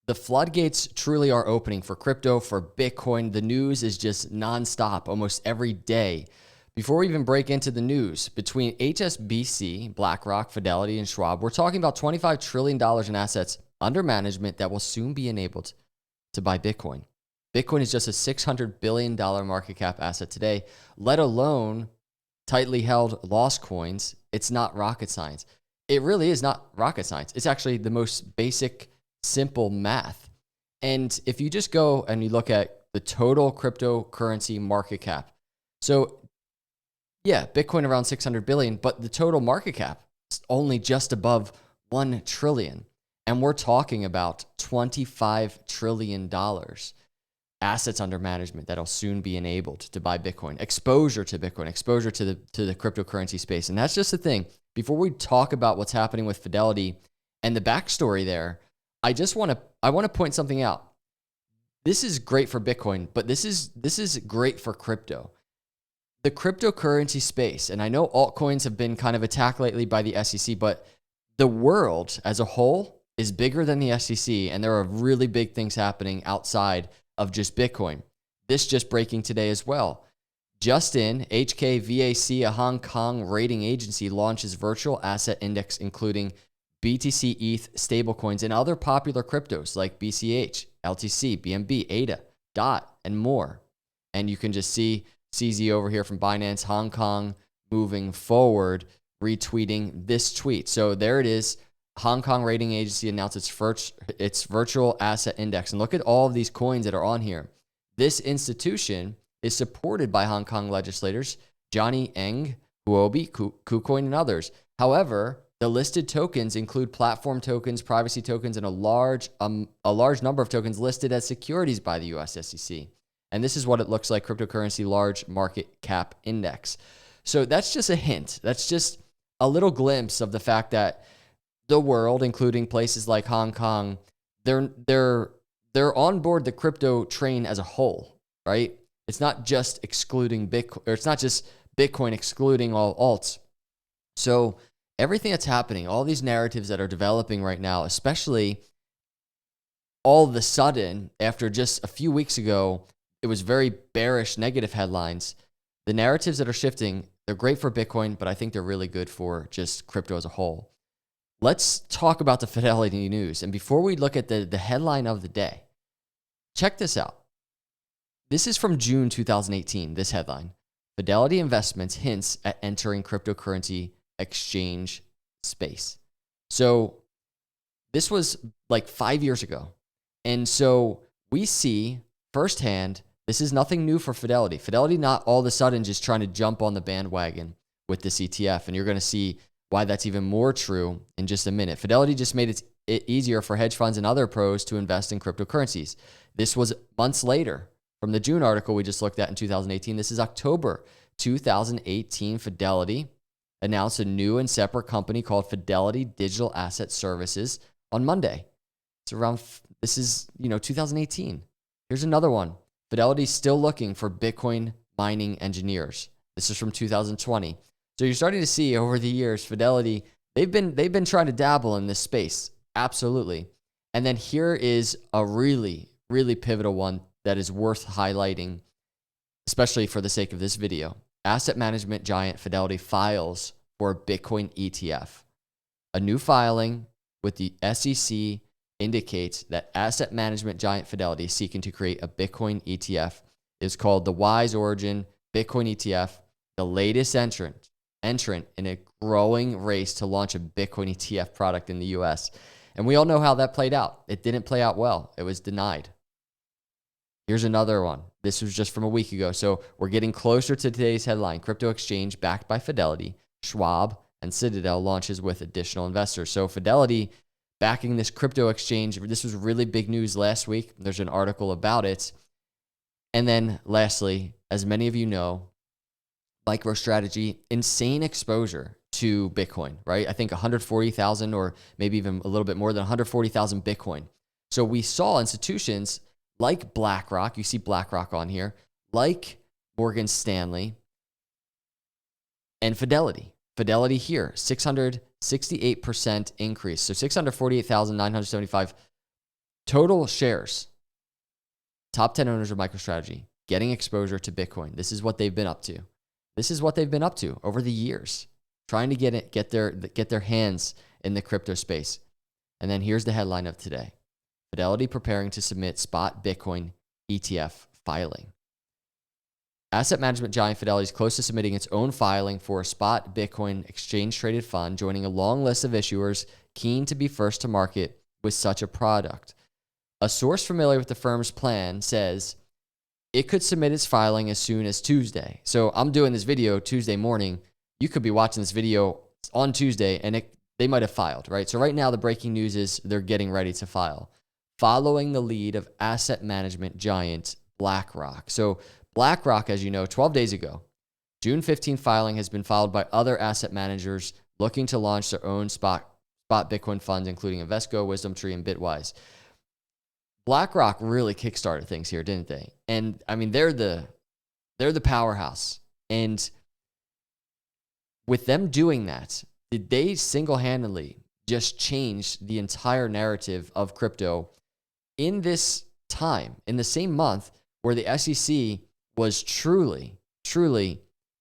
The floodgates truly are opening for crypto, for Bitcoin. The news is just nonstop almost every day. Before we even break into the news, between HSBC, BlackRock, Fidelity, and Schwab, we're talking about $25 trillion in assets under management that will soon be enabled to buy Bitcoin. Bitcoin is just a $600 billion market cap asset today, let alone tightly held lost coins. It's not rocket science. It really is not rocket science. It's actually the most basic, simple math. And if you just go and you look at the total cryptocurrency market cap, so yeah, Bitcoin around 600 billion, but the total market cap is only just above 1 trillion. And we're talking about $25 trillion assets under management that'll soon be enabled to buy Bitcoin, exposure to Bitcoin, exposure to the cryptocurrency space. And that's just the thing. Before we talk about what's happening with Fidelity and the backstory there, I want to point something out. This is great for Bitcoin, but this is great for crypto. The cryptocurrency space, and I know altcoins have been kind of attacked lately by the SEC, but the world as a whole is bigger than the SEC, and there are really big things happening outside of just Bitcoin. This just breaking today as well. Just in, HKVAC, a Hong Kong rating agency, launches virtual asset index including BTC, ETH, stablecoins, and other popular cryptos like BCH, LTC, BNB, ADA, DOT, and more. And you can just see CZ over here from Binance Hong Kong moving forward, retweeting this tweet. So there it is. Hong Kong rating agency announced its virtual asset index. And look at all of these coins that are on here. This institution is supported by Hong Kong legislators, Johnny Eng, Huobi, KuCoin, and others. However, the listed tokens include platform tokens, privacy tokens, and a large number of tokens listed as securities by the US SEC. And this is what it looks like, cryptocurrency large market cap index. So that's just a hint. That's just a little glimpse of the fact that the world, including places like Hong Kong, they're on board the crypto train as a whole, right? It's not just excluding Bitcoin, or it's not just Bitcoin excluding all alts. So everything that's happening, all these narratives that are developing right now, especially all of a sudden, after just a few weeks ago, it was very bearish, negative headlines. The narratives that are shifting, they're great for Bitcoin, but I think they're really good for just crypto as a whole. Let's talk about the Fidelity news. And before we look at the headline of the day, check this out. This is from June 2018, this headline. Fidelity Investments hints at entering cryptocurrency exchange space. So this was like 5 years ago. And so we see firsthand, this is nothing new for Fidelity. Fidelity not all of a sudden just trying to jump on the bandwagon with this ETF. And you're going to see why that's even more true in just a minute. Fidelity just made it easier for hedge funds and other pros to invest in cryptocurrencies. This was months later from the June article we just looked at in 2018. This is October 2018. Fidelity announced a new and separate company called Fidelity Digital Asset Services on Monday. This is 2018. Here's another one. Fidelity's still looking for Bitcoin mining engineers. This is from 2020. So you're starting to see over the years, Fidelity, they've been trying to dabble in this space. Absolutely. And then here is a really, really pivotal one that is worth highlighting, especially for the sake of this video. Asset management giant Fidelity files for a Bitcoin ETF. A new filing with the SEC indicates that asset management giant Fidelity is seeking to create a Bitcoin ETF. It's called the Wise Origin Bitcoin ETF, the latest entrant in a growing race to launch a Bitcoin ETF product in the US. And we all know how that played out. It didn't play out well. It was denied. Here's another one. This was just from a week ago. So we're getting closer to today's headline. Crypto exchange backed by Fidelity, Schwab, and Citadel launches with additional investors. So Fidelity backing this crypto exchange. This was really big news last week. There's an article about it. And then lastly, as many of you know, MicroStrategy, insane exposure to Bitcoin, right? I think 140,000 or maybe even a little bit more than 140,000 Bitcoin. So we saw institutions like BlackRock, you see BlackRock on here, like Morgan Stanley and Fidelity. Fidelity here, 668% increase. So 648,975 Total shares. Top 10 owners of MicroStrategy getting exposure to Bitcoin. This is what they've been up to. This is what they've been up to over the years, trying to get their hands in the crypto space. And then here's the headline of today. Fidelity preparing to submit spot Bitcoin ETF filing. Asset management giant Fidelity is close to submitting its own filing for a spot Bitcoin exchange-traded fund, joining a long list of issuers keen to be first to market with such a product. A source familiar with the firm's plan says it could submit its filing as soon as Tuesday. So I'm doing this video Tuesday morning. You could be watching this video on Tuesday, and they might have filed, right? So right now, the breaking news is they're getting ready to file, following the lead of asset management giant BlackRock. So BlackRock, as you know, 12 days ago, June 15 filing has been followed by other asset managers looking to launch their own spot Bitcoin funds, including Invesco, WisdomTree, and Bitwise. BlackRock really kickstarted things here, didn't they? And I mean, they're the powerhouse. And with them doing that, did they single-handedly just change the entire narrative of crypto in this time, in the same month where the SEC was truly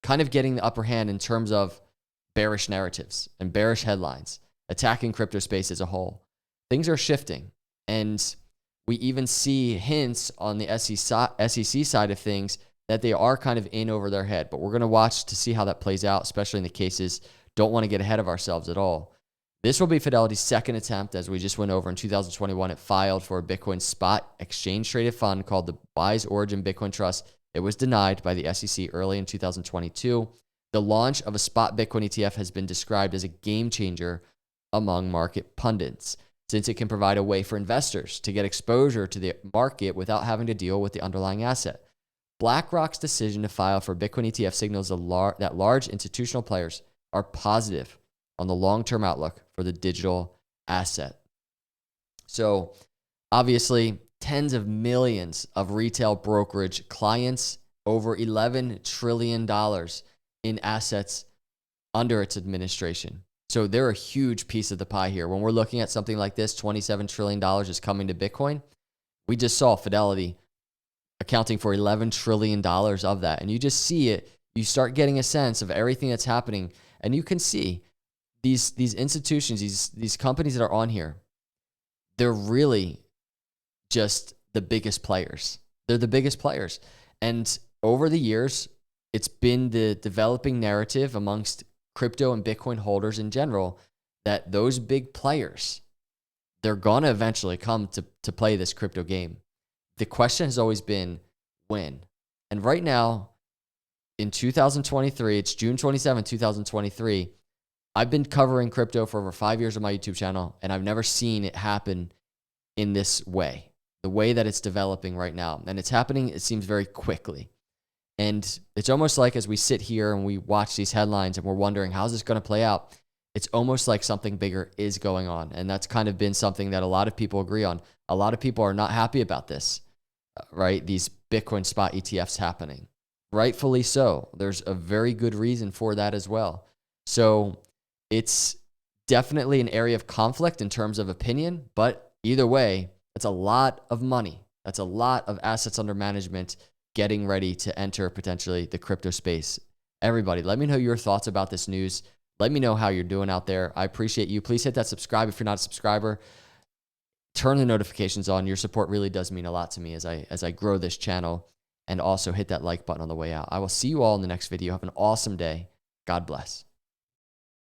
kind of getting the upper hand in terms of bearish narratives and bearish headlines, attacking crypto space as a whole? Things are shifting, and we even see hints on the SEC side of things that they are kind of in over their head. But we're going to watch to see how that plays out, especially in the cases. Don't want to get ahead of ourselves at all. This will be Fidelity's second attempt. As we just went over in 2021, it filed for a Bitcoin spot exchange-traded fund called the Wise Origin Bitcoin Trust. It was denied by the SEC early in 2022. The launch of a spot Bitcoin ETF has been described as a game changer among market pundits, since it can provide a way for investors to get exposure to the market without having to deal with the underlying asset. BlackRock's decision to file for Bitcoin ETF signals that large institutional players are positive on the long-term outlook for the digital asset. So obviously, tens of millions of retail brokerage clients, over $11 trillion in assets under its administration. So they're a huge piece of the pie here. When we're looking at something like this, $27 trillion is coming to Bitcoin. We just saw Fidelity accounting for $11 trillion of that. And you just see it. You start getting a sense of everything that's happening. And you can see these institutions, these companies that are on here, they're really just the biggest players. They're the biggest players. And over the years, it's been the developing narrative amongst crypto and Bitcoin holders in general that those big players, they're going to eventually come to play this crypto game. The question has always been when. And right now, in 2023, it's June 27, 2023, I've been covering crypto for over 5 years on my YouTube channel, and I've never seen it happen in this way, the way that it's developing right now. And it's happening, it seems, very quickly. And it's almost like as we sit here and we watch these headlines and we're wondering, how's this going to play out? It's almost like something bigger is going on. And that's kind of been something that a lot of people agree on. A lot of people are not happy about this, right? These Bitcoin spot ETFs happening. Rightfully so. There's a very good reason for that as well. So it's definitely an area of conflict in terms of opinion, but either way, it's a lot of money. That's a lot of assets under management getting ready to enter potentially the crypto space. Everybody, let me know your thoughts about this news. Let me know how you're doing out there. I appreciate you. Please hit that subscribe if you're not a subscriber. Turn the notifications on. Your support really does mean a lot to me as I grow this channel. And also hit that like button on the way out. I will see you all in the next video. Have an awesome day. God bless.